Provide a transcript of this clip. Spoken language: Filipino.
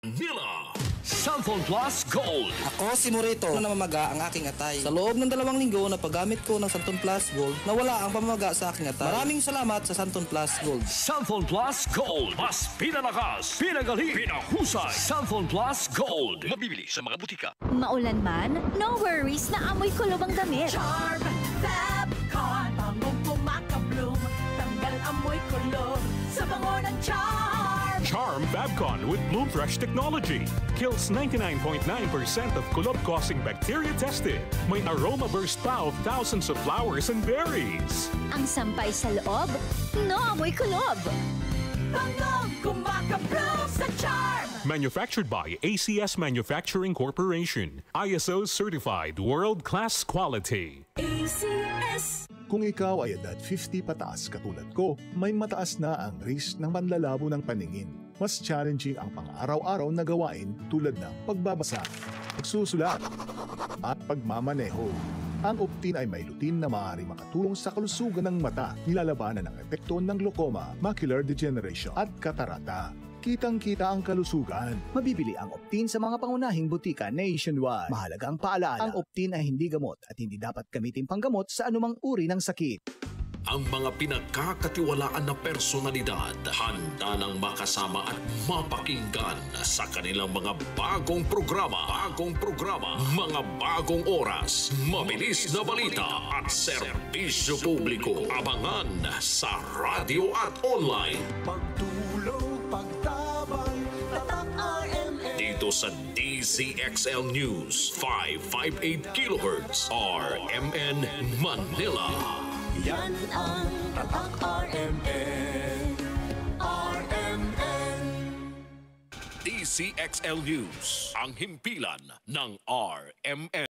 Manila. Cellphone Plus Gold. Ako si Morito na namamaga ang aking atay. Sa loob ng 2 linggo na paggamit ko ng Santon Plus Gold, nawala ang pamamaga sa aking atay. Maraming salamat sa Santon Plus Gold. Cellphone Plus Gold. Mas pinalakas, pinagaling, pinahusay. Cellphone Plus Gold. Mabibili sa mga butika. Maulan man, no worries na amoy kulob ang damit. Charm Fabcon, bangong pumakabloom, tanggal amoy kulob sa bango ng Charm. Charm Fabcon with Bloom Fresh technology kills 99.9% of kulob-causing bacteria tested. May aroma burst pa of thousands of flowers and berries. Ang sampay sa loob, no amoy kulob. Bangong kumakabloom sa Charm. Manufactured by ACS Manufacturing Corporation. ISO certified world-class quality. ACS. Kung ikaw ay edad 50 pataas katulad ko, may mataas na ang risk ng panlalabo ng paningin. Mas challenging ang pang-araw-araw na gawain tulad ng pagbabasa, pagsusulat, at pagmamaneho. Ang Optin ay may lutin na maaari makatulong sa kalusugan ng mata, nilalabanan ang epekto ng glaucoma, macular degeneration at katarata. Kitang-kita ang kalusugan. Mabibili ang Optin sa mga pangunahing butika nationwide. Mahalaga ang paalala, ang Optin ay hindi gamot at hindi dapat gamitin panggamot sa anumang uri ng sakit. Ang mga pinagkakatiwalaan na personalidad handa ng makasama at mapakinggan sa kanilang mga bagong programa, mga bagong oras, mabilis na balita at serbisyo publiko. Abangan sa radyo at online. Pagtulong, pagtabang, tatak RMN. Dito sa DZXL News 558 kHz RMN Manila. Yan ang tatak RMN. RMN. DZXL News, ang himpilan ng RMN.